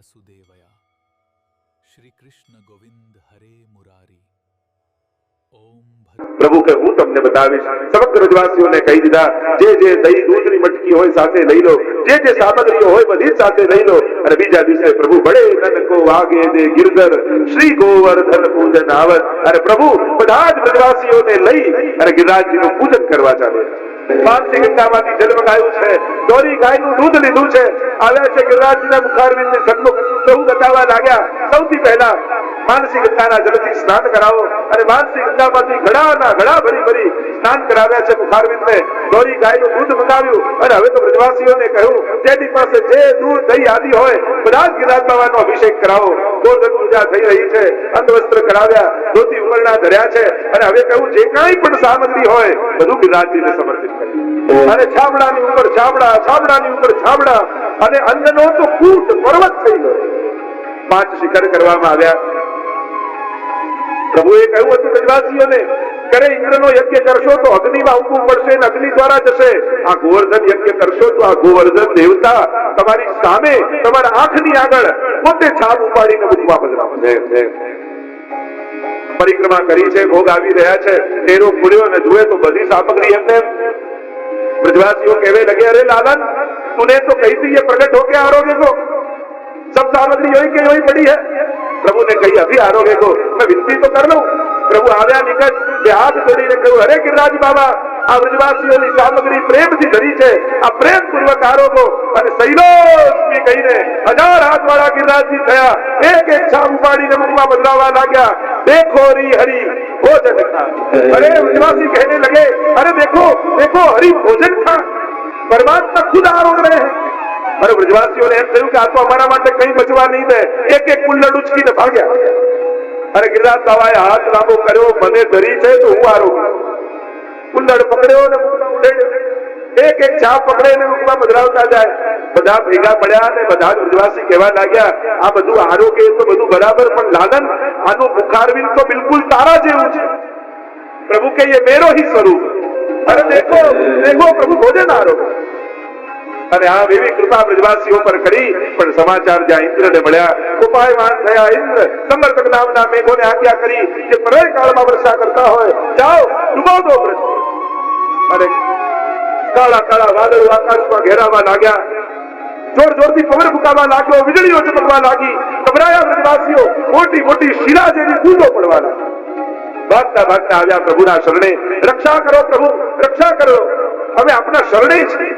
વાસુદેવયા શ્રી કૃષ્ણ ગોવિંદ હરે મુરારી ઓમ પ્રભુ કે હું તમને બતાવીશ. સમગ્ર વ્રજવાસીઓને કહી દીધા, જે જે દહીં દૂધની મટકી હોય સાથે લઈ લો, જે સામગ્રીઓ હોય બધી સાથે લઈ લો. અને બીજા દિવસે પ્રભુ બડે નન કો વાગે દે ગિરધર શ્રી ગોવર્ધન પૂજન આવત. અને પ્રભુ બધા જ વ્રજવાસીઓને લઈ અને ગિરિરાજજીનું પૂજન કરવા ચાલે. માનસી ગંગામાંથી જલ મંગાવ્યું છે, દોરી ગાયનું દૂધ લીધું છે, આવ્યા છે ગિરિરાજજીના મુખારવિંદની સન્મુખ. પ્રભુ બતાવવા લાગ્યા, સૌથી પહેલા માનસી ગંગાના જળથી સ્નાન કરાવો. અને માનસી ગંગામાંથી ઘડાના ઘડા ભરી ભરી સ્નાન કરાવ્યા છે મુખારવિંદને. દોરી ગાયનું દૂધ મંગાવ્યું. અને હવે તો વ્રજવાસીઓને કહ્યું, જેની પાસે જે દૂધ દહીં આદિ હોય બધા જ ગિરિરાજ બાવાનો અભિષેક કરાવો. ગોર્ધન પૂજા થઈ રહી છે, અંગવસ્ત્ર કરાવ્યા, ધોતી ઉમરણા ધર્યા છે. અને હવે કહ્યું, જે કાંઈ પણ સામગ્રી હોય બધું ગિરિરાજજીને સમર્પિત કર્યું. અને છાબડાની ઉપર છાબડા, છાબડાની ઉપર છાબડા, અને અન્નનો તો કૂટ પર્વત થઈ ગયો. 5 શિખર કરવામાં આવ્યા. પ્રભુએ કહ્યું હતું વ્રજવાસીઓને, કરે ઇન્દ્રનો યજ્ઞ કરશો તો અગ્નિમાં ઉઠવું પડશે અને અગ્નિ દ્વારા જશે. આ ગોવર્ધન યજ્ઞ કરશો તો આ ગોવર્ધન દેવતા તમારી સામે તમારા આંખની આગળ પોતે છાપ ઉપાડીને મુખમાં પધરાવશે. પરિક્રમા કરી છે, ભોગ આવી રહ્યા છે, તેરો પૂર્યો અને જુએ તો બધી સામગ્રી એમને. ब्रजवासियों कहने लगे, अरे लालन तूने तो कही थी ये प्रकट होके आरोगे को, सब सामग्री योही के योही पड़ी है. प्रभु ने कही अभी आरोगे को मैं विनती तो कर लूं. प्रभु આવ્યા નિકટ, બે હાથ જોડીને કહ્યું, અરે ગિરિરાજ બાબા, આ વ્રજવાસીઓની સામગ્રી પ્રેમથી ધરી છે, આ પ્રેમ પૂર્વક આરોગો. અને સૈલોસ્મી કહીને 1000 હાથવાળા ગિરિરાજજી થયા. એક એક છાપ ઉપાડીને મુખમાં બદલાવા લાગ્યા. देखो री हरि भोजन खा. अरे व्रजवासी कहने लगे, अरे देखो देखो हरि भोजन खा, परमात्मा खुद आरोग रहे हैं. अरे व्रजवासियों ने एम કહ્યું કે આ તો અમારા માટે કંઈ બચવા નહીં દે. એક એક કુલ્લડ ઉચકીને ભાગ્યા. અરે ગિરિરાજ બાબાએ હાથ લાંબો કર્યો, મને ધરી છે તો હું આરોગી. કુલ્લડ પકડ્યો ને મુખમાં ઉડેડ્યો. એક એક છાપ પકડીને મુખમાં પધરાવતા જાય. બધા ભેગા પડ્યા અને બધા વ્રજવાસી કહેવા લાગ્યા, આ બધું આરોગ્ય તો બધું બરાબર, પણ લાલન આનું મુખારવિંદ તો બિલકુલ તારા જેવું છે. પ્રભુ કે ये मेरो ही स्वरूप. अरे देखो देखो प्रभु भोजन आरोग. અને આ એવી કૃપા વ્રજવાસીઓ પર કરી. પણ સમાચાર જ્યાં ઇન્દ્રને મળ્યા, ઉપાયમાન થયા ઇન્દ્ર સંવર્તક નામના મેઘોને આજ્ઞા કરી કે પ્રલય કાળમાં વર્ષા કરતા હોય જાઓ ડૂબાવ દો વ્રજ. અને કાળા કાળા વાદળો આકાશમાં ઘેરાવા લાગ્યા. જોર જોરથી પવન ફૂંકાવા લાગ્યો, વીજળીઓ ચમકવા લાગી. ગભરાયા વ્રજવાસીઓ, મોટી મોટી શિલા જેવી બૂંદો પડવા લાગી. ભાગતા ભાગતા આવ્યા પ્રભુના શરણે. રક્ષા કરો પ્રભુ, રક્ષા કરો, અમે આપના શરણે છીએ.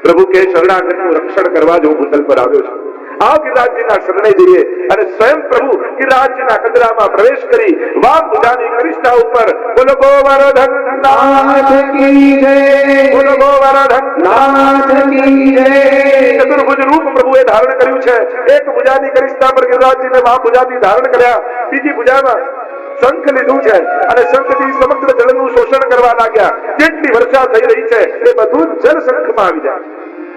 પ્રભુ કે શરણાગતનું રક્ષણ કરવા જ હું ભૂતલ પર આવ્યો છું. આવો ગિરિરાજજીના શરણે જઈએ. અને સ્વયં પ્રભુ ગિરિરાજજીના કદરામાં પ્રવેશ કરી વામ ભુજાની કરિષ્ઠા ઉપર બોલો ગોવર્ધન નાથ કી જય, બોલો ગોવર્ધન નાથ કી જય. ચતુર્ભુજ રૂપ પ્રભુએ ધારણ કર્યું છે. એક ભુજાની કરિષ્ઠા પર ગિરિરાજજીને વામ ભુજાથી ધારણ કર્યા. બીજી ભુજામાં શંખ લીધું છે અને શંખથી સમગ્ર જળનું શોષણ કરવા લાગ્યા. જેટલી વર્ષા થઈ રહી છે એ બધું જળ શંખમાં આવી જાય.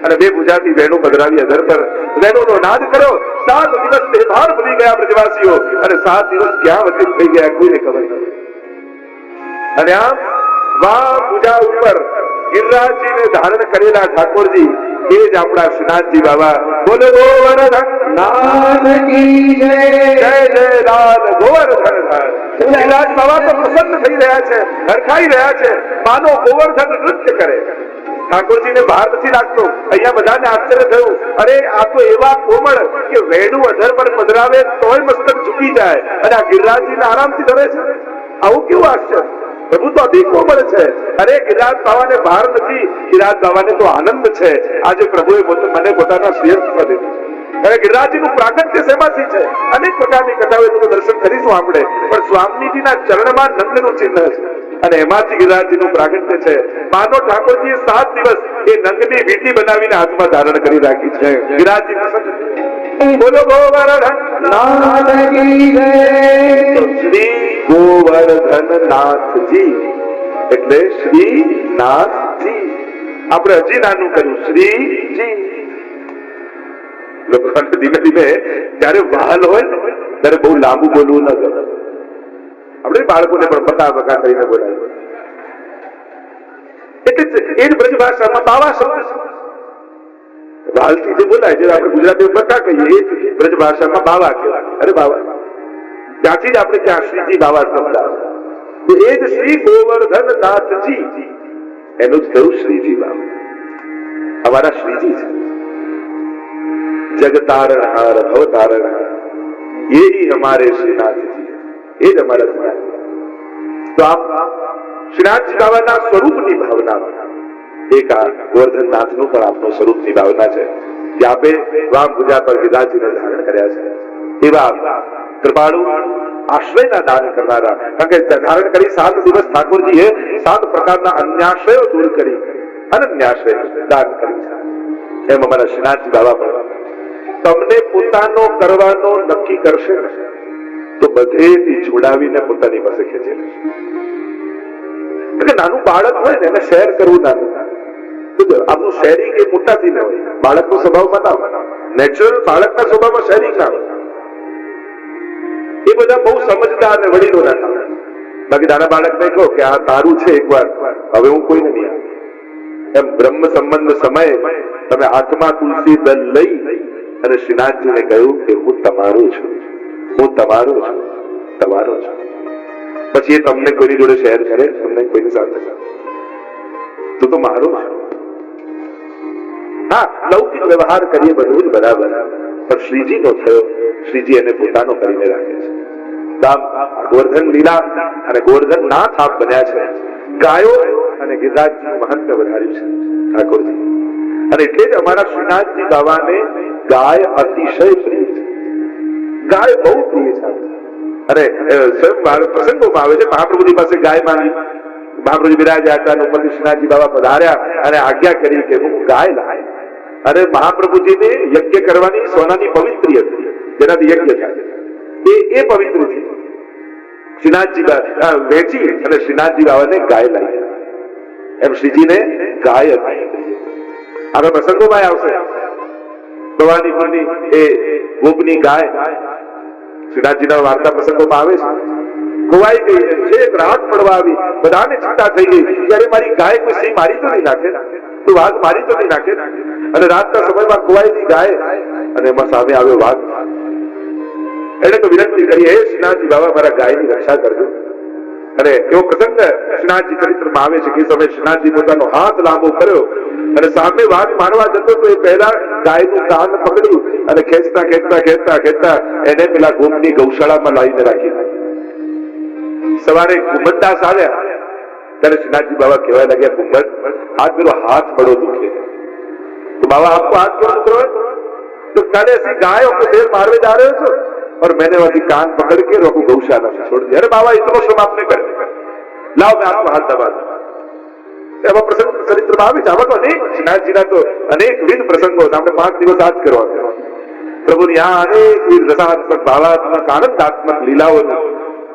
અને બે ભુજાથી વેણુ પધરાવી અધર પર. વેણુનો નાદ કર્યો. 7 દિવસ બેભાન ભૂલી ગયા વ્રજવાસીઓ. અને 7 દિવસ ક્યાં વ્યતીત થઈ ગયા કોઈને ખબર નથી. અને આમ વામ ભુજા ઉપર ગિરિરાજજીને ધારણ કરેલા ઠાકોરજી એ જ આપણા શ્રીનાથજી બાબા. બોલો ગોવર્ધન નાથ કી જય, જય જય લાલ ગોવર્ધન નાથ. ગિરિરાજ બાબા તો પ્રસન્ન થઈ રહ્યા છે, હરખાઈ રહ્યા છે, માનો ગોવર્ધન નૃત્ય કરે. ઠાકોરજીને બહાર નથી લાગતો. અહીંયા બધાને આશ્ચર્ય થયું, અરે આ તો એવા કોમળ કે વેણુ અધર પર પધરાવે તોય મસ્તક ઝૂકી જાય, અને આ ગિરિરાજજીને આરામથી ધરે છે. આવું કેવું આશ્ચર્ય! પ્રભુ તો અતિ કોમળ છે. અરે ગિરિરાજ બાબાને બહાર નથી, ગિરિરાજ બાબાને તો આનંદ છે. આજે પ્રભુએ મને પોતાના શ્રેષ્ઠમાં દીધું. અરે ગિરિરાજજીનું પ્રાગટ્ય શેમાંથી છે? અનેક પ્રકારની કથાઓ તો દર્શન કરીશું આપણે, પણ સ્વામીજીના ચરણમાં નંદનું ચિહ્ન છે અને એમાંથી ગિરિરાજજીનું પ્રાગટ્ય છે. માનો ઠાકોરજીએ 7 દિવસ એ નંગની વીંટી બનાવીને હાથમાં ધારણ કરી રાખી છે. ગિરિરાજજી પ્રસન્ન. બોલો ગોવર્ધન નાથ કી જય. શ્રી ગોવર્ધન નાથજી એટલે શ્રીનાથજી. આપણે હજી નાનું કર્યું શ્રીજી. લોકોને ધીમે ધીમે જયારે વહાલ હોય ત્યારે બહુ લાંબુ બોલવું ન ગમે. આપણે બાળકોને પણ બકા બકા કરીને બોલાવ્યું. એટલે એ જ બ્રજ ભાષામાં બાવા શબ્દ છે. વાલથી જે બોલાય જે આપણે ગુજરાતી બકા કહીએ એ જ બ્રજ ભાષામાં બાવા કહેવાય. અરે બાવા, ત્યાંથી જ આપણે ત્યાં શ્રીજી બાવા શબ્દ આવે. એ જ શ્રી ગોવર્ધન નાથજી, એનું જ થયું શ્રીજી બાવા. અમારા શ્રીજી છે. જગતારણહાર ભવતારણહાર, ये ही हमारे श्रीनाथ जी, ये જ અમારા શ્રીનાથ. તો આપ શ્રીનાથજી બાબાના સ્વરૂપની ભાવના, એક આ ગોવર્ધનનાથનું પણ આપનું સ્વરૂપની ભાવના છે કે આપે વામ ભુજા પર ગિરિરાજજીને ધારણ કર્યા છે. એવા કૃપાળુ આશ્રયના દાન કરનારા, કારણ કે ધારણ કરી 7 દિવસ ઠાકોરજીએ 7 પ્રકારના અન્યાશ્રયો દૂર કરી અનન્યાશ્રય દાન કરી છે. એમ અમારા શ્રીનાથજી બાબા પણ તમને પોતાનો કરવાનો નક્કી કરશે તો બધેથી છોડાવીને પોતાની પાસે ખેંચી લેશે. નાનું બાળક હોય ને એને શેર કરવું નાનું, આપણું શેરિંગ એ મોટાથી ન હોય, બાળકનો સ્વભાવમાં ના હોય, નેચરલ બાળકના સ્વભાવમાં શેરિંગ ના હોય. એ બધા બહુ સમજદાર અને વડીલોના થાય. બાકી નાના બાળકને કહો કે આ તારું છે, એકવાર હવે હું કોઈને નહીં આપું. એમ બ્રહ્મ સંબંધ સમયે તમે હાથમાં તુલસી દલ લઈ અને શ્રીનાથજીને કહ્યું કે હું તમારું છું, હું તમારું છું, તમારો છું. પછી એ તમને કોઈની જોડે શેર કરે, તમને કોઈની સાથે તો મારો છે. હા, લૌકિક વ્યવહાર કરીએ બધું જ બરાબર, પણ શ્રીજી નો થયો, શ્રીજી એને પોતાનો કરીને રાખે છે. ગોવર્ધન લીલા અને ગોવર્ધન નાથ આપ બન્યા છે. ગાયો અને ગિરિરાજજીનું મહત્વ વધાર્યું છે ઠાકોરજી. અને એટલે જ અમારા શ્રીનાથજી બાબાને ગાય અતિશય પ્રિય છે. ગાય બહુ પ્રિય છે. અને સ્વયં પ્રસંગોમાં આવે છે, મહાપ્રભુજી પાસે ગાય માંગી, મહાપ્રભુજી બિરાજ્યા હતા, ઉપરથી શ્રીનાથજી બાબા પધાર્યા અને આજ્ઞા કરી કે હું ગાય લાય. અને મહાપ્રભુજીને યજ્ઞ કરવાની સોનાની પવિત્રી હતી, જેનાથી યજ્ઞ થાય એ પવિત્ર છે. શ્રીનાથજી વેચી અને શ્રીનાથજી બાબાને ગાય લાવી. એમ શ્રીજીને ગાય હતી. આગળ પ્રસંગોમાં આવશે, ભવાનીપુરની એ ગોપની ગાય શ્રીનાથજીના વાર્તા પ્રસંગોમાં આવે છે. ખોવાઈ ગઈ છે, એક રાત પડવા આવી, બધાને ચિંતા થઈ ગઈ, ત્યારે મારી ગાય કોઈ સિંહ મારી તો નહીં નાખે, તો વાઘ મારી તો નહીં નાખે. અને રાતના સમયમાં ખોવાયેલી ગાય અને એમાં સામે આવ્યો વાઘ. એને તો વિનંતી કરી, હે શ્રીનાથજી બાબા મારા ગાયની રક્ષા કરજો. અને એવો પ્રસંગ શ્રીનાથજી ચરિત્રમાં આવે છે કે એ સમયે શ્રીનાથજી પોતાનો હાથ લાંબો કર્યો અને સામે વાઘ મારવા જતો તો એ પહેલા ગાયનું કાન પકડ્યું અને ખેંચતા ખેંચતા ખેંચતા ખેંચતા એને પેલા ગોમની ગૌશાળામાં લાવીને રાખી. સવારે ઘુમતદાસ આવ્યા ત્યારે શ્રીનાથજી બાબા કહેવા લાગ્યા, ઘુમત आज मेरा हाथ बड़ो दुखे है. तो बाबा आपको हाथ क्यों दुख रहा है? तो कल ऐसी गाय और शेर मारने जा रहे हो और मैंने वही कान पकड़ के रोको गौशाला में छोड़ दिया. अरे बाबा इतना श्रम आपने कर, लाओ मैं आपको हाथ दबा दूं. એવા પ્રસંગ ચરિત્રમાં આવે છે. આવા તો અનેક શ્રીનાથજીના તો અનેકવિધ પ્રસંગો આપણે 5 દિવસ આજ કરવા પ્રભુની આ અનેકવિધ રસાત્મક ભાવાત્મક આનંદાત્મક લીલાઓનું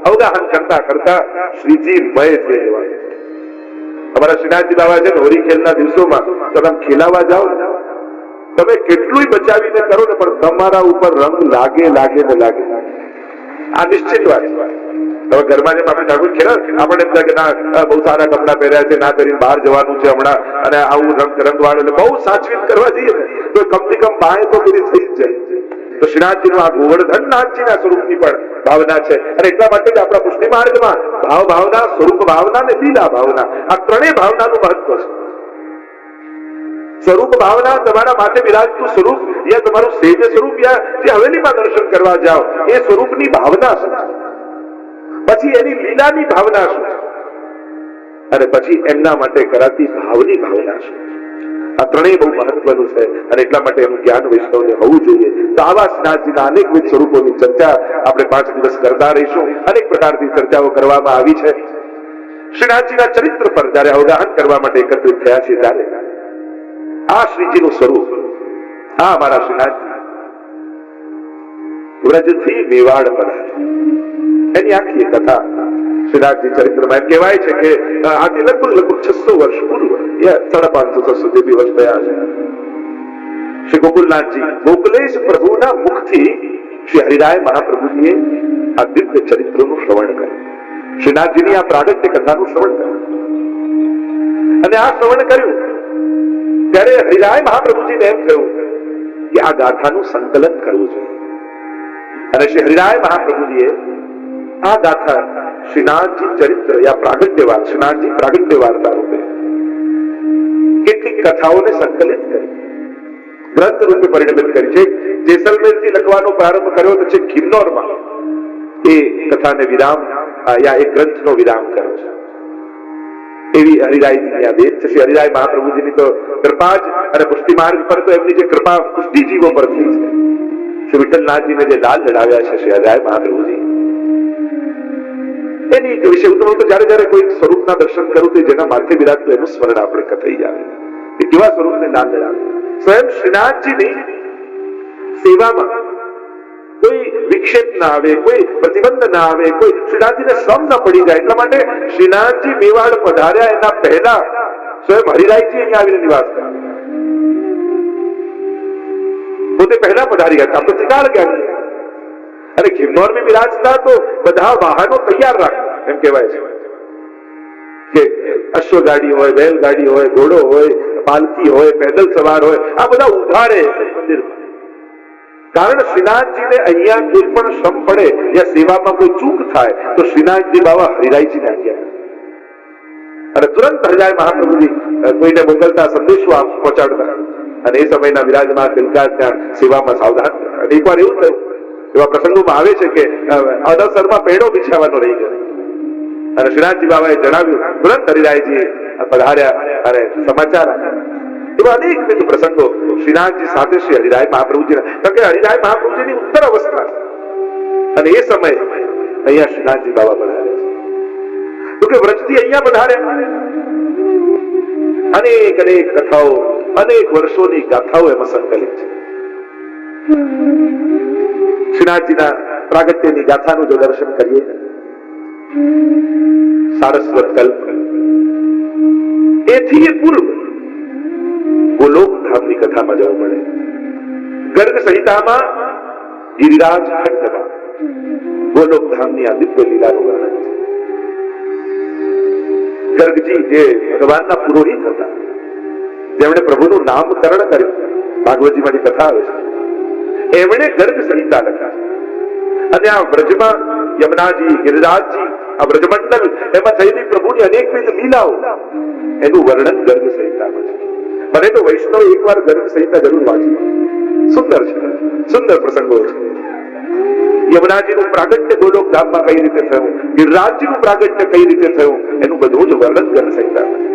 અવગાહન કરતા કરતા શ્રીજી મય થઈ જવા. અમારા શ્રીનાથજી બાબા છે ને હોળી ખેલના દિવસોમાં તમે ખેલાવા જાઓ, તમે કેટલું બચાવીને કરો ને પણ તમારા ઉપર રંગ લાગે લાગે ને લાગે. આ નિશ્ચિત વાત. હવે ઘરમાં જેમ આપણે ઠાકોર ખેલા આપણે એમ થાય કે ના બહુ સારા કપડા પહેર્યા છે, ના કરીને બહાર જવાનું છે હમણાં, અને આવું રંગ વાળું એટલે બહુ સાચવીને કરવા જઈએ ને તો કમથી કમ બાય તો બધી થઈ જ જાય. તો શ્રીનાથજીનું આ ગોવર્ધનનાથજીના સ્વરૂપની પણ ભાવના છે. અને એટલા માટે જ આપણા પુષ્ટિ માર્ગમાં ભાવ ભાવના, સ્વરૂપ ભાવના અને લીલા ભાવના, આ ત્રણેય ભાવનાનું મહત્વ છે. સ્વરૂપ ભાવના તમારા માથે બિરાજતું સ્વરૂપ, યા તમારું સેજ સ્વરૂપ, યા જે હવેલીમાં દર્શન કરવા જાઓ એ સ્વરૂપની ભાવના શું છે, પછી એની લીલાની ભાવના શું છે, અને પછી એમના માટે કરાતી ભાવની ભાવના શું. આ ત્રણેય બહુ મહત્વનું છે અને એટલા માટે એનું જ્ઞાન વૈષ્ણવને હોવું જોઈએ. તો આવા શ્રીનાથજીના અનેકવિધ સ્વરૂપોની ચર્ચા આપણે 5 દિવસ કરતા રહીશું. અનેક પ્રકારની ચર્ચાઓ કરવામાં આવી છે. શ્રીનાથજીના ચરિત્ર પર જયારે અવગાહન કરવા માટે એકત્રિત થયા છે ત્યારે આ શ્રીજીનું સ્વરૂપ, આ અમારા શ્રીનાથજી વ્રજથી મેવાડ પધાર્યા, એની આખી કથા શ્રીનાથજી ચરિત્રમાં એમ કહેવાય છે કે આથી લગભગ 600 વર્ષ પૂર્વ, 550-600 જેવી વર્ષ થયા છે. શ્રી ગોકુલનાથજી ગોકુલેશ પ્રભુના મુખથી શ્રી હરિરાય મહાપ્રભુજીએ આ દિવ્ય ચરિત્રનું શ્રવણ કર્યું. શ્રીનાથજીની આ પ્રાગટ્ય કથાનું શ્રવણ કર્યું અને આ શ્રવણ કર્યું ત્યારે હરિરાય મહાપ્રભુજીને એમ થયું કે આ ગાથાનું સંકલન કરવું જોઈએ. અને શ્રી હરિરાય મહાપ્રભુજીએ આ ગાથા શ્રીનાથજી ચરિત્ર યા પ્રાગટ્યવાર, શ્રીનાથજી પ્રાગટ્ય વાર્તા રૂપે કેટલીક કથાઓને સંકલિત કરી, ગ્રંથ રૂપે પરિણમિત કરી છે. જેસલમેરથી લખવાનો પ્રારંભ કર્યો તો છે કિન્નોરમાં, એ કથાને વિરામ યા એ ગ્રંથનો વિરામ કર્યો છે. એવી હરિરાયજીની આ દેન છે. શ્રી હરિરાય મહાપ્રભુજીની તો કૃપા જ, અને પુષ્ટિ માર્ગ પર તો એમની જે કૃપા પુષ્ટિ જીવો પર થઈ છે. શ્રી વિઠ્ઠલનાથજીને જે લાલ લડાવ્યા છે શ્રી હરિરાય મહાપ્રભુજી, એની વિશે હું તો જયારે જયારે કોઈ સ્વરૂપના દર્શન કરું તો જેના માથે બિરાજતું એનું સ્મરણ આપણે થઈ જાય. એ કેવા સ્વરૂપને લાલ લડાવે. સ્વયં શ્રીનાથજીની સેવામાં કોઈ વિક્ષેપ ના આવે, કોઈ પ્રતિબંધ ના આવે, કોઈ શ્રીનાથજીને શ્રમ ના પડી જાય. એટલા માટે શ્રીનાથજી મેવાડ પધાર્યા એના પહેલા સ્વયં હરિરાયજી અહીંયા આવીને નિવાસ કર્યા. પોતે પહેલા પધારી હતા, પ્રતિકાર ક્યાં. અને ખિન્નોર में બિરાજતા તો બધા વાહનો તૈયાર રાખતા. એમ કહેવાય છે કે અશ્વગાડી હોય, બેલગાડી હોય, ઘોડો હોય, પાલકી હોય, પેદલ સવાર હોય, આ બધા ઉભા રહે મંદિરમાં. કારણ શ્રીનાથજીને અહીંયા કોઈ પણ શ્રમ પડે યા સેવામાં કોઈ ચૂક થાય તો શ્રીનાથજી બાવા હરિરાયજીને આજ્ઞા અને તુરંત હરિરાય મહાપ્રભુજી કોઈને મોકલતા સંદેશો પહોંચાડતા. અને એ સમયના વિરાજમાન બિલકાત ત્યાં સેવામાં સાવધાન. અને એકવાર એવું થયું, એવા પ્રસંગોમાં આવે છે કે અદસરમાં પેડો બિછાવવાનો રહી ગયો અને શ્રીનાથજી બાબાએ જણાવ્યું, તુરંત હરિરાયજી પધાર્યા અને સમાચાર આપ્યા. એવા અનેક પ્રસંગો શ્રીનાથજી સાથે શ્રી હરિરાય મહાપ્રભુજીના, કારણ કે હરિરાય મહાપ્રભુજીની ઉત્તર અવસ્થા અને એ સમય અહીંયા શ્રીનાથજી બાબા પધાર્યા છે. તો કે વ્રજથી અહીંયા પધાર્યા. અનેક અનેક કથાઓ, અનેક વર્ષોની ગાથાઓ એમાં સંકલિત છે. શ્રીનાથજીના પ્રાગટ્યની ગાથાનું જો દર્શન કરીએ, સારસ્વત કલ્પ એથી એ પૂર્વ ગોલોક ધામની કથામાં જવું મળે. ગર્ગ સંહિતામાં ગિરિરાજ ખંડમાં ગોલોક ધામની આ દિવ્ય લીલાનું વર્ણન છે. ગર્ગજી જે ભગવાનના પુરોહિત હતા, જેમણે પ્રભુનું નામકરણ કર્યું, ભાગવતજીમાંની કથા આવે છે, એમણે ગર્ગ સંહિતા લખા. અને આ વ્રજમાં યમુનાજી, ગિરિરાજજી, આ વ્રજમંડલ એમાં થયેલી પ્રભુની અનેકવિધ લીલાઓ એનું વર્ણન ગર્ગ સંહિતામાં છે. મને તો વૈષ્ણવ એકવાર ગર્ગ સંહિતા જરૂર વાંચી. સુંદર છે, સુંદર પ્રસંગો છે. યમુનાજીનું પ્રાગટ્ય ગોલોક ધામમાં કઈ રીતે થયું, ગિરિરાજજીનું પ્રાગટ્ય કઈ રીતે થયું, એનું બધું જ વર્ણન ગર્ગ સંહિતામાં છે.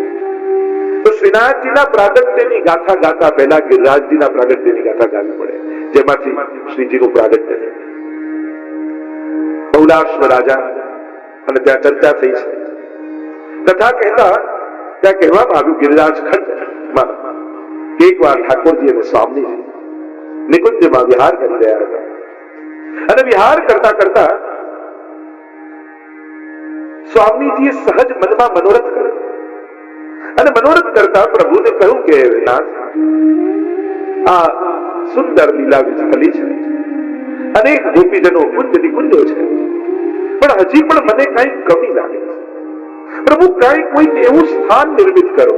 તો શ્રીનાથજીના પ્રાગટ્યની ગાથા ગાતા પહેલા ગિરિરાજજીના પ્રાગટ્યની ગાથા ગાવી પડે, જેમાંથી શ્રીજીનું પ્રાગટ્ય છે. બહુલાશ્વ રાજા અને ત્યાં ચર્ચા થઈ છે. કથા કહેતા ત્યાં કહેવામાં આવ્યું ગિરિરાજ ખંડમાં એકવાર ઠાકોરજી અને સ્વામીજી નિકુંજમાં વિહાર કરી રહ્યા હતા. અને વિહાર કરતા કરતા સ્વામીજીએ સહજ મનમાં મનોરથ કર્યો. અને મનોરથ કરતા પ્રભુને કહ્યું કે નાથ, આ સુંદર લીલા વિચકલી છે, અનેક ગોપીજનો કુંજ નિકુંજો છે, પણ હજી પણ મને કઈ કમી લાગે છે. પ્રભુ કોઈક એવું સ્થાન નિર્મિત કરો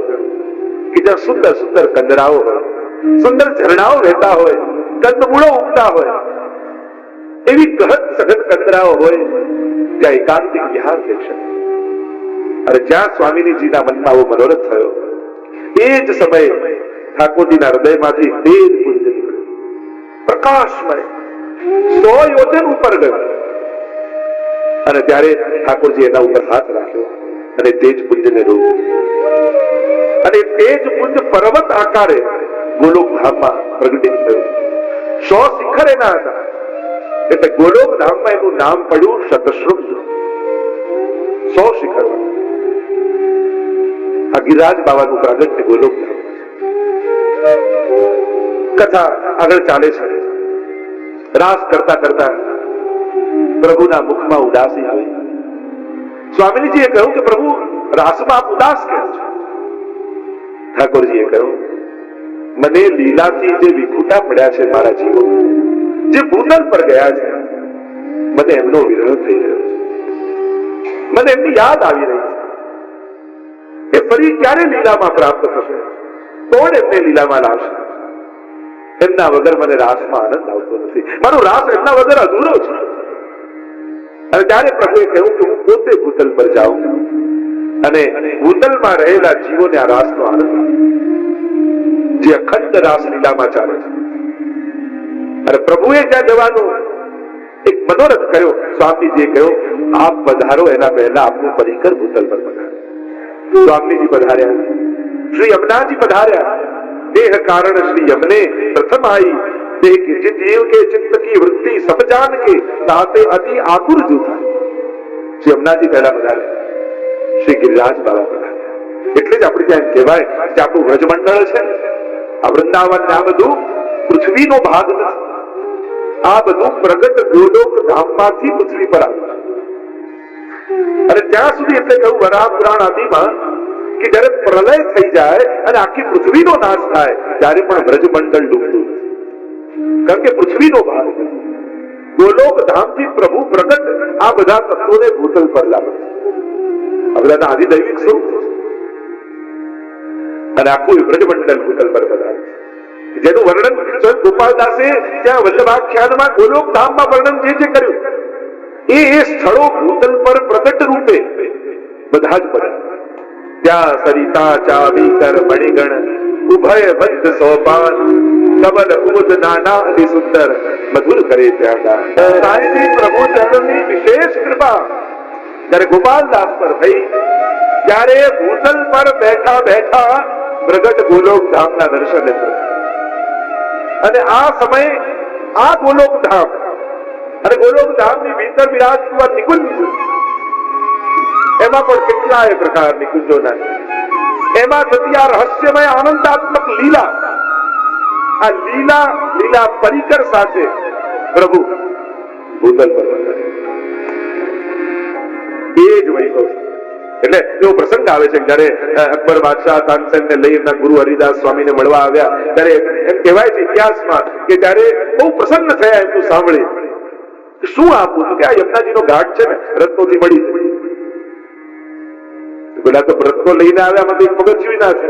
કે જ્યાં સુંદર સુંદર કંદરાઓ હોય, સુંદર ઝરણાઓ રહેતા હોય, કંદમૂળો ઉગતા હોય, એવી ગહન સઘન કંદરાઓ હોય જ્યાં એકાંતિક વિહાર થઈ શકે. અને જ્યાં સ્વામીજીના મનમાં આવો મનોરથ થયો, એ જ સમયે ઠાકોરજીના હૃદયમાંથી તેજ પુંજ નીકળ્યું, પ્રકાશમય 100 યોજન ઉપર ગયો. અને ત્યારે ઠાકોરજી એના ઉપર હાથ રાખ્યો અને તેજ પુંજને રોક્યું. અને તેજ પુંજ પર્વત આકારે ગોલોક ધામમાં પ્રગટિત થયું. 100 શિખર એના હતા, એટલે ગોલોક ધામમાં એનું નામ પડ્યું શતશૃંગ. 100 શિખર. આ ગિરિરાજ બાવાનું પ્રાગટ્ય ગોલોક ધામ. કથા આગળ ચાલે છે. રાસ કરતા કરતા પ્રભુના મુખમાં ઉદાસી આવી. સ્વામીજીએ કહ્યું કે પ્રભુ, રાસમાં આપ ઉદાસ કેમ છો? ઠાકોરજીએ કહ્યું, મને લીલાથી જે વિખૂટા પડ્યા છે મારા જીવો, જે ભૂતલ પર ગયા છે, મને એમનો વિરહ થઈ રહ્યો છે. મને એમની યાદ આવી રહી છે કે ફરી ક્યારે લીલામાં પ્રાપ્ત થશે, કોણ એમને લીલામાં લાવશે? એમના વગર મને રાસમાં આનંદ આવતો નથી, મારો રાસ એમના વગર અધૂરો છે. અને ત્યારે પ્રભુએ કહ્યું કે હું પોતે ભૂતલ પર જાઉં અને ભૂતલમાં રહેલા જીવોને આ રાસનો આનંદ આપું, જે અખંડ રાસ લીલામાં ચાલે છે. અને પ્રભુએ જ્યાં જવાનો એક મનોરથ કર્યો, સ્વામીજીએ કહ્યું આપ પધારો એના પહેલા આપનું પરિકર ભૂતલ પર પધારે. સ્વામીજી પધાર્યા, શ્રી यमुनाजी पधार्या. देह कारण श्री यमुने प्रथम आई, देह के चित जीव के चित्त की वृत्ति सब जान के ताते अति आतुर जूथा. श्री यमुनाजी પહેલા પધાર્યા, શ્રી ગિરિરાજ બાબા પધાર્યા. એટલે જ આપણે ત્યાં કહેવાય કે આપણું વ્રજમંડળ છે, આ વૃંદાવન આ બધું પૃથ્વીનો ભાગ નથી, આ બધું પ્રગટ ગોલોક ધામમાંથી પૃથ્વી પર આવ્યું. અને ત્યાં સુધી એટલે કહ્યું વરાહ પુરાણ આદિમાં કે જ્યારે પ્રલય થઈ જાય અને આખી પૃથ્વીનો નાશ થાય ત્યારે પણ વ્રજમંડળ ડૂબતું નથી, કારણ કે પૃથ્વીનો ભાગ ગોલોક ધામથી પ્રભુ પ્રગટ આ બધા તત્વોને ભૂતલ પર લાવે છે. આ બધાના આદિદૈવિક સ્વરૂપ છે અને આખું વ્રજમંડળ ભૂતલ પર પધારે છે, જેનું વર્ણન સ્વયં ગોપાલદાસે ત્યાં વલ્લભાખ્યાનમાં ગોલોક ધામમાં વર્ણન જે કર્યું એ સ્થળો ભૂતલ પર પ્રગટ રૂપે બધા જ પડે. ત્યાં સરિતા ચાવીકર મણિગણ ઉભય બંધ સોપાન કબલ ઉદ નાના અતિ સુંદર મધુર કરે ત્યાં સાંઈજી પ્રભુ ચરણની વિશેષ કૃપા જ્યારે ગોપાલદાસ પર થઈ ત્યારે ભૂતલ પર બેઠા બેઠા પ્રગટ ગોલોક ધામના દર્શન અને આ સમય આ ગોલોક ધામ અને ગોલોક ધામની ભીતર બિરાજતું નિકુંજ, એમાં પણ કેટલાય પ્રકારની કુંજોના છે, એમાં થતી આ રહસ્યમય આનંદાત્મક લીલા, આ લીલા લીલા પરિકર સાથે પ્રભુ ભૂતલ પર એ જ વૈભવ. એટલે એવો પ્રસંગ આવે છે જયારે અકબર બાદશાહ તાનસેનને લઈ એમના ગુરુ હરિદાસ સ્વામીને મળવા આવ્યા ત્યારે એમ કહેવાય છે ઇતિહાસમાં કે ત્યારે બહુ પ્રસન્ન થયા એમનું સાંભળી. શું આપું કે આ યમુનાજીનો ઘાટ છે ને રત્નોથી મળી છે. પેલા તો રત્નો લઈને આવ્યા એક પગથિયું ના છે.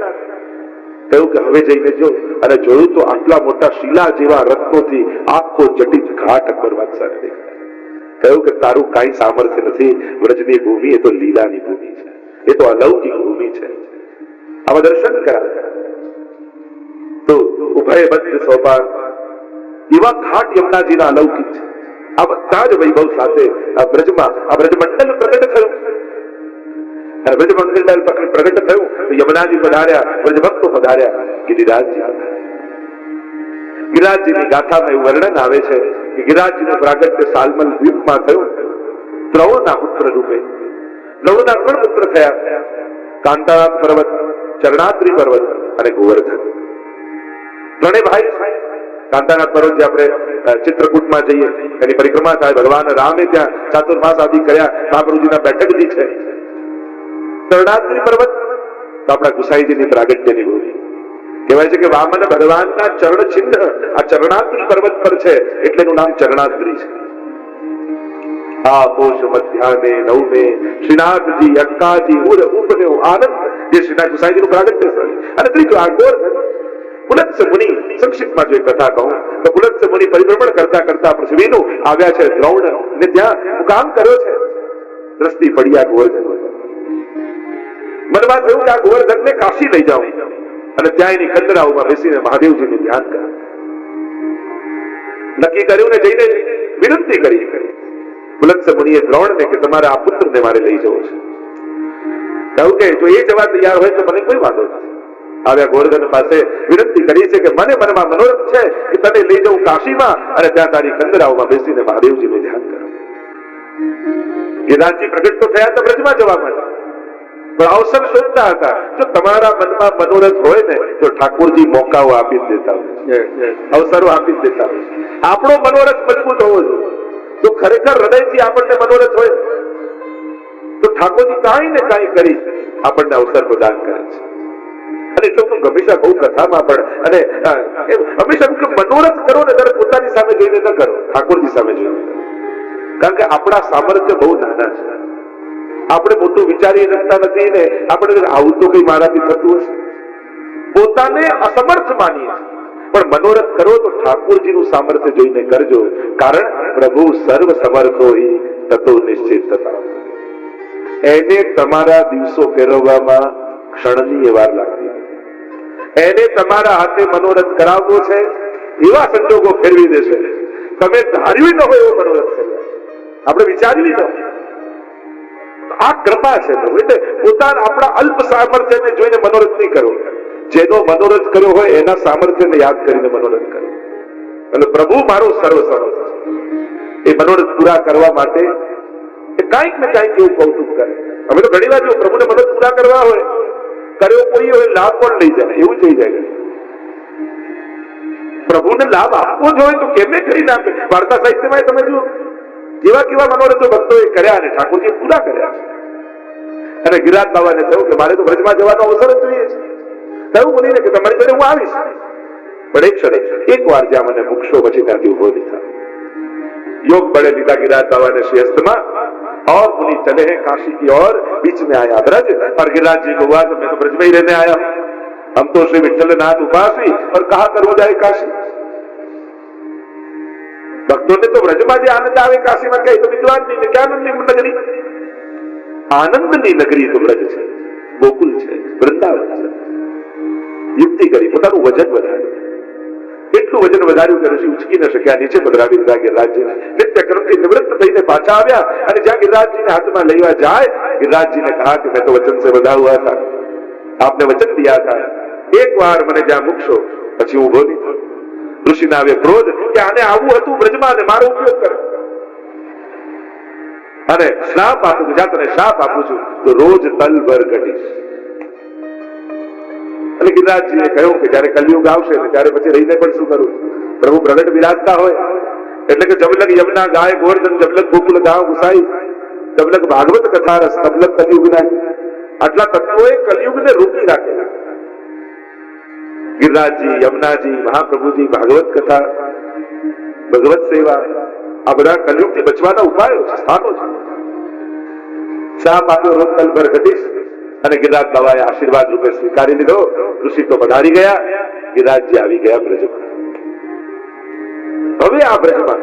કહ્યું કે હવે જઈને જો, અને જોયું તો આટલા મોટા શિલા જેવા રત્નોથી આખો જટિત ઘાટ અકબર બાદશાહને દેખાય. કહ્યું કે તારું કઈ સામર્થ્ય નથી, વ્રજની ભૂમિ એ તો લીલાની ભૂમિ છે, એ તો અલૌકિક ભૂમિ છે, આવા દર્શન કરાવે. તો ઉભય બંધ સોપાન એવા ઘાટ યમુનાજીના અલૌકિક છે. આ બધા જ વૈભવ સાથે આ બ્રજમાં આ બ્રજમંડળ પ્રગટ થયું. અને બ્રજમંડળ પ્રગટ થયું તો યમુનાજી પધાર્યા, બ્રજભક્તો પધાર્યા, ગિરિરાજજી પધાર્યા. ગિરિરાજજીની ગાથામાં એવું વર્ણન આવે છે કે ગિરિરાજજીનું પ્રાગટ્ય સાલમલ દ્વીપમાં થયું દ્રૌણના પુત્ર રૂપે. દ્રૌણના 3 પુત્ર થયા, કાંતાનાથ પર્વત, ચરણાદ્રી પર્વત અને ગોવર્ધન. 3 ભાઈ. કાંતાનાથ પર્વત જે આપણે ચિત્રકૂટમાં જઈએ એની પરિક્રમા થાય, ભગવાન રામે ત્યાં ચાતુર્માસ આદિ કર્યા, મહાપ્રભુજીના બેઠકજી છે. ચરણાદ્રી પર્વત તો આપણા ગુસાઈજીની પ્રાગટ્યની ભૂમિ. કહેવાય છે કે વામન ભગવાનના ચરણ ચિહ્ન આ ચરણાદ્રી પર્વત પર છે, એટલે એનું નામ ચરણાદ્રી છે. આ પોષ મધ્યાને નવમે શ્રીનાથજી અક્કાજી ઉર ઉપનેવ આનંદ જે શ્રીનાથ ગુસાઈજીનું પ્રાગટ્ય સ્થળ. અને ત્રીજું આ ગોવર્ધન. પુલત્સ મુનિ, સંક્ષિપ્તમાં જો એક કથા કહું તો પુલત્સ મુનિ પરિભ્રમણ કરતા કરતા પૃથ્વીનું આવ્યા છે દ્રોણ ને ત્યાં મુકામ કર્યો છે. દ્રષ્ટિ પડી આ ગોવર્ધન. મનમાં થયું કે આ ગોવર્ધનને કાશી લઈ જાઉં અને ત્યાં એની કંદરાઓમાં બેસીને મહાદેવજીનું ધ્યાન કરું. નક્કી કર્યું ને જઈને વિનંતી કરી. પુલત્સ મુનિએ દ્રોણને કે તમારા આ પુત્રને મારે લઈ જવો છે. કહ્યું કે જો એ જવા તૈયાર હોય તો મને કોઈ વાંધો નથી. આવ્યા ગોવર્ધન પાસે વિનંતી કરી છે કે મને મનમાં મનોરથ છે કે તને લઈ જવું કાશીમાં અને ત્યાં તારી કંદરાઓમાં બેસીને મહાદેવજીનું ધ્યાન કરું. ગિરિરાજજી પ્રગટ તો થયા તો બ્રજમાં જવા માટે, પણ અવસર શોધતા હતા. જો તમારા મનમાં મનોરથ હોય ને તો ઠાકોરજી મોકાઓ આપી જ દેતા હોય, અવસરો આપી જ દેતા હોય. આપણો મનોરથ મજબૂત હોવો જોઈએ. જો ખરેખર હૃદયથી આપણને મનોરથ હોય તો ઠાકોરજી કાંઈ ને કાંઈ કરી આપણને અવસર પ્રદાન કરે છે. અને એટલે હું હંમેશા બહુ કથામાં પણ અને હંમેશા મનોરથ કરો ને ત્યારે પોતાની સામે જોઈને ન કરો, ઠાકોરજી સામે જોઈને કરો. કારણ કે આપણા સામર્થ્ય બહુ નાના છે. આપણે મોટું વિચારી શકતા નથી ને આપણે આવું તો કઈ મારાથી થતું હશે, પોતાને અસમર્થ માનીએ. પણ મનોરથ કરો તો ઠાકોરજીનું સામર્થ્ય જોઈને કરજો, કારણ પ્રભુ સર્વ સમર્થ હોય તતો નિશ્ચિત થતા. એને તમારા દિવસો ફેરવવામાં ક્ષણની વાર લાગતી, એને તમારા હાથે મનોરથ કરાવવો છે એવા સંજોગો ફેરવી દેશે. તમે ધાર્યું ન હોય એવો મનોરથ છે, આપણે વિચાર્યું ન હોય. આ કૃપા છે પ્રભુ. એટલે પોતાના આપણા અલ્પ સામર્થ્યને જોઈને મનોરથ નહીં કરો. જેનો મનોરથ કર્યો હોય એના સામર્થ્યને યાદ કરીને મનોરથ કરો. એટલે પ્રભુ મારો સર્વ સમર્થ છે. એ મનોરથ પૂરા કરવા માટે કાંઈક ને કાંઈક એવું કૌતુક કરે. અમે તો ઘણી વાર જો પ્રભુને મનોરથ પૂરા કરવા હોય, કર્યો કોઈ હોય, લાભ પણ લઈ જાય એવું થઈ જાય. પ્રભુને લાભ આપવો જ હોય તો કેમને કરી નાખે. વાર્તા સાહિત્યમાં તમે જુઓ કેવા કેવા મનોરથો ભક્તોએ કર્યા અને ઠાકોરજીએ પૂરા કર્યા. અને ગિરિરાજ બાબાને થયું કે મારે તો બ્રજમાં જવાનો અવસર જ જોઈએ છે. થયું બોલીને કે તમારી જોડે હું આવીશ, પણ એક ક્ષણે એક વાર જ્યાં મને મૂકશો પછી ત્યાંથી ઉભો નહીં થાય. योग बड़े लीला गिरिराज बाबा ने श्रेष्ठ में और मुनि चले हैं काशी की ओर. बीच में आया ब्रज और गिरिराज जी को हुआ तो मैं तो ब्रज में ही रहने आया हूं, हम तो श्री विठ्ठलनाथ उपासी और कहा करूं जाए काशी. भक्तों ने तो ब्रज में जो आनंद आवे काशी में कही तो विद्वान नहीं क्या नगरी, आनंदनी नगरी तो ब्रज છે, ગોકુલ છે, વૃંદાવન છે. યુક્તિ કરી પોતાનું વજન વધાર્યું, એટલું વજન વધાર્યું કે ઋષિ ઉચકી ન શક્યા, નીચે પધરાવી દીધા ગિરિરાજજીને. નિત્ય કર્મથી નિવૃત્ત થઈને પાછા આવ્યા અને જ્યાં गिरिराज हाथ में लेवा जाए, गिरिराज जी ने कहा कि मैं तो वचन से बंधा हुआ था, आपने वचन दिया था एक बार મને જ્યાં મૂકશો પછી ઉભો નહીં થયો. ઋષિને આવે ક્રોધ કે આને આવું હતું બ્રજમાં અને મારો ઉપયોગ કરે, અને શ્રાપ આપું, જાતને શ્રાપ આપું છું તો રોજ તલભર ઘટીશ. અને ગિરિરાજજીએ કહ્યું કે જયારે કલયુગ આવશે ને ત્યારે પછી રહીને પણ શું કરું. પ્રભુ પ્રગટ બિરાજતા હોય એટલે કે જબલક યમુના ગાય ગોવર્ધન, જબલક ગોકુલ ગાવ ગુસાઈ, જબલક ભાગવત કથા રસ, તબલક કલયુગ નાય. આટલા તત્વોએ કલયુગને રોકી રાખેલા. ગિરિરાજજી, યમુનાજી, મહાપ્રભુજી, ભાગવત કથા, ભગવત સેવા, આ બધા કલયુગથી બચવાના ઉપાયો છે, સ્થાનો છે. શાપ આપ્યો રોજ તલભર ઘટીશ. અને ગિરિરાજ બાબાએ આશીર્વાદ રૂપે સ્વીકારી લીધો. ઋષિ તો પધારી ગયા, ગિરિરાજજી આવી ગયા બ્રજમાં. હવે આ બ્રજમાં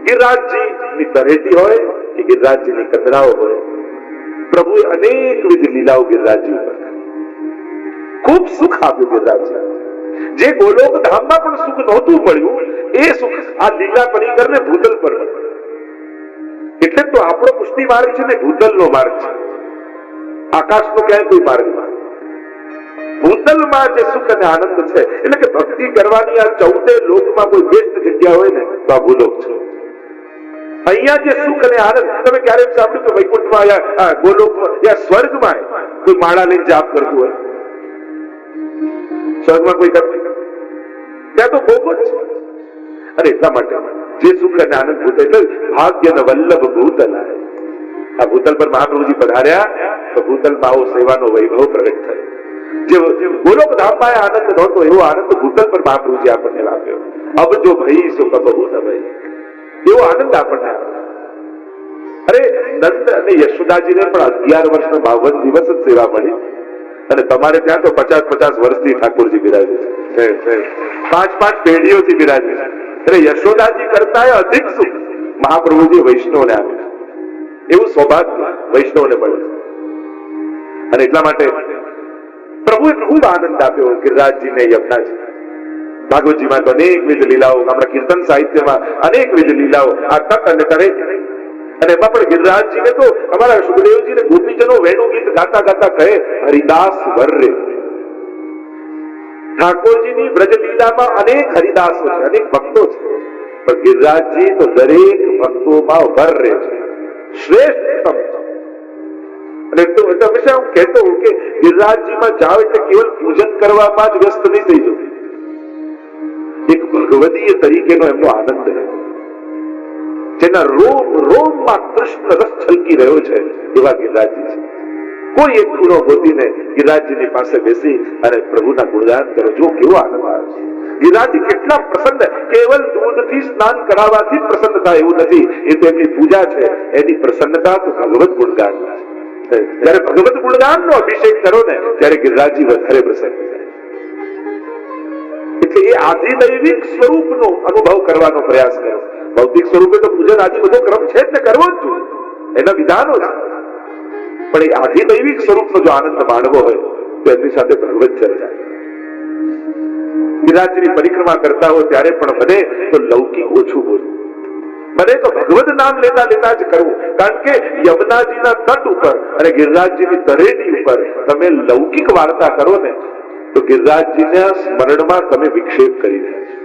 ગિરિરાજજીની તરેટી હોય કે ગિરિરાજજીની કતરાઓ હોય, પ્રભુએ અનેકવિધ લીલાઓ ગિરિરાજજી ઉપર કરી. ખૂબ સુખ આપ્યું ગિરિરાજજી. જે ગોલોક ધામમાં પણ સુખ નહોતું મળ્યું એ સુખ આ લીલા પરિકરને ભૂતલ પર મળ્યું. એટલે તો આપણો પુષ્ટિ માર્ગ છે ને ભૂતલનો માર્ગ છે, આકાશનો ક્યાંય કોઈ માર્ગ નથી. ભૂતલમાં જે સુખ અને આનંદ છે, એટલે કે ભક્તિ કરવાની આ 14 લોકમાં કોઈ બેસ્ટ જગ્યા હોય ને તો આ ભૂલોક છે. અહીંયા જે સુખ અને આનંદ, તમે ક્યારેક સાંભળ્યું કે વૈકુંઠમાં યા ગોલોકમાં યા સ્વર્ગમાં કોઈ માળા લઈને જાપ કરતું હોય? સ્વર્ગમાં કોઈ કરતું? ત્યાં તો ભોગો જ છે. અને એટલા માટે જે સુખ અને આનંદ ભૂતલ, એટલે ભાગ્યના વલ્લભ ભૂતલ. આ ભૂતલ પર મહાપ્રભુજી પધાર્યા તો ભૂતલમાં આવો સેવાનો વૈભવ પ્રગટ થયો. જે ગોલોક ધામમાં આનંદ નહોતો એવો આનંદ ભૂતલ પર મહાપ્રભુજી આપણને લાવ્યો. અબ જો ભઈ સો કબહુ ન ભઈ, એવો આનંદ આપણને આવ્યો. અરે નંદ અને યશોદાજીને પણ 11 વર્ષના 52 દિવસ જ સેવા મળી, અને તમારે ત્યાં તો 50 વર્ષથી ઠાકોરજી બિરાજે છે, 5 પેઢીઓથી બિરાજે છે. એટલે યશોદાજી કરતા અધિક સુખ મહાપ્રભુજી વૈષ્ણવને આપ્યું. એવું સૌભાગ્ય વૈષ્ણવને મળે. અને એટલા માટે પ્રભુએ ખૂબ આનંદ આપ્યો ગિરિરાજજીને, યમુનાજી. ભાગવતજીમાં તો અનેકવિધ લીલાઓ, આપણા કીર્તન સાહિત્યમાં અનેકવિધ લીલાઓ આ તક અને કરે. અને એમાં પણ ગિરિરાજજીને તો અમારા સુખદેવજીને ગોપીજનો વેણુ ગીત ગાતા ગાતા કહે, હરિદાસ વર્રે. ઠાકોરજીની બ્રજ લીલામાં અનેક હરિદાસો છે, અનેક ભક્તો છે, પણ ગિરિરાજજી તો દરેક ભક્તોમાં વર્રે છે, શ્રેષ્ઠતમ. અને તો હંમેશા હું કહેતો હું કે ગિરિરાજજીમાં જાઓ એટલે કેવલ પૂજન કરવામાં જ વ્યસ્ત નહીં થઈ જવું, એક ભગવદીય તરીકેનો એમનો આનંદ રહે, જેના રોમ રોમમાં કૃષ્ણ રસ છલકી રહ્યો છે એવા ગિરિરાજજી છે. કોઈ એક ખૂણો ગોતીને ગિરિરાજજીની પાસે બેસી અને પ્રભુના ગુણગાન કરો, જો કેવો આનંદ આવે છે. ગિરિરાજજી કેટલા પ્રસન્ન, કેવલ દૂધથી સ્નાન કરાવવાથી પ્રસન્ન થાય એવું નથી, એ તો એમની પૂજા છે. એની પ્રસન્નતા તો ભગવત ગુણગાન છે. જયારે ભગવત ગુણગાનનો અભિષેક કરો ને ત્યારે ગિરિરાજજી વધારે પ્રસન્ન થાય. એટલે એ આધિદૈવિક સ્વરૂપનો અનુભવ કરવાનો પ્રયાસ કર્યો. ભૌતિક સ્વરૂપે તો પૂજન આદિ બધો ક્રમ છે જ ને, કરવો જ જોઈએ, એના વિધાનો છે. પણ એ આધિદૈવિક સ્વરૂપનો જો આનંદ માણવો હોય તો એમની સાથે ભગવત ચર્ચા. ગિરિરાજની પરિક્રમા કરતા હો ત્યારે પણ બને તો લૌકિક ઓછું બોલવું, બને તો ભગવદ નામ લેતા લેતા જ કરવું. કારણ કે યમુનાજીના તટ ઉપર અને ગિરિરાજજીની તળેટી ઉપર તમે લૌકિક વાર્તા કરો ને તો ગિરિરાજજીના સ્મરણમાં તમે વિક્ષેપ કરી રહ્યા છો.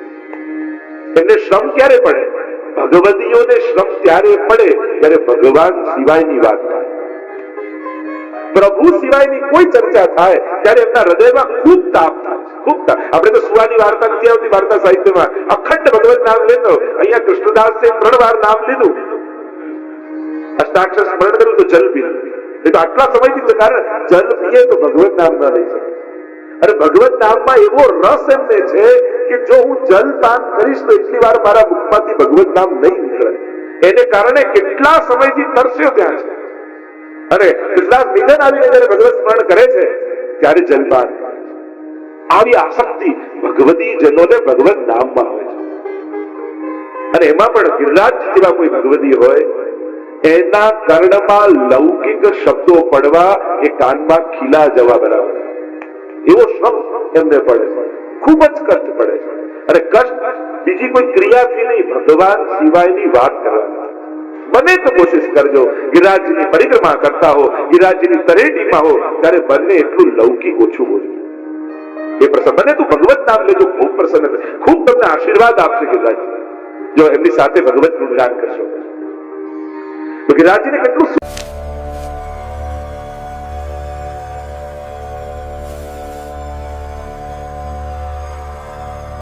એમને શ્રમ ક્યારે પડે? ભગવદીઓને શ્રમ ત્યારે પડે જ્યારે ભગવાન સિવાયની વાત થાય, પ્રભુ સિવાયની કોઈ ચર્ચા થાય ત્યારે એમના હૃદયમાં ખૂબ તાપ થાય, ખૂબ તાપ. આપણે તો સુવાની વાર્તા નથી આવતી વાર્તા સાહિત્યમાં, અખંડ ભગવત નામ લેતો. અહીંયા કૃષ્ણદાસે 3 વાર નામ લીધું, અષ્ટાક્ષર સ્મરણ કર્યું તો જલ પીધું. એ તો આટલા સમયથી કારણ જલ પીએ તો ભગવત નામ ના લઈ શકે. અને ભગવત નામમાં એવો રસ એમને છે કે જો હું જલ પાન કરીશ તો એટલી વાર મારા મુખમાંથી ભગવત નામ નહીં નીકળે. એને કારણે કેટલા સમયથી તરસ્યો ત્યાં છે. અને કૃષ્ણાસ નિધન આવીને જયારે ભગવત સ્મરણ કરે છે ત્યારે જલપાન. આવી આસક્તિ ભગવતી જનોને ભગવત નામમાં હોય છે. અને એમાં પણ ગિરિરાજ જેવા કોઈ ભગવતી હોય એના કર્ણમાં લૌકિક શબ્દો પડવા એ કાનમાં ખીલા જવા બરાબર, એવો શ્રમ એમને પડે છે, ખૂબ જ કષ્ટ પડે છે. અને કષ્ટ બીજી કોઈ ક્રિયાથી નહીં, ભગવાન સિવાયની વાત કરવાની. બને તો કોશિશ કરજો ગિરિરાજની પરિક્રમા કરતા હો, ગિરિરાજની તળેટીમાં હો ત્યારે બંને એટલું લૌકિક ઓછું બોલજો. એ પ્રસંગ બને તો ભગવત નામ લેજો, ખૂબ પ્રસન્ન થશે, ખૂબ તમને આશીર્વાદ આપશે ગિરિરાજ જો એમની સાથે ભગવત નું જ્ઞાન કરશો. તો ગિરિરાજજીને કેટલું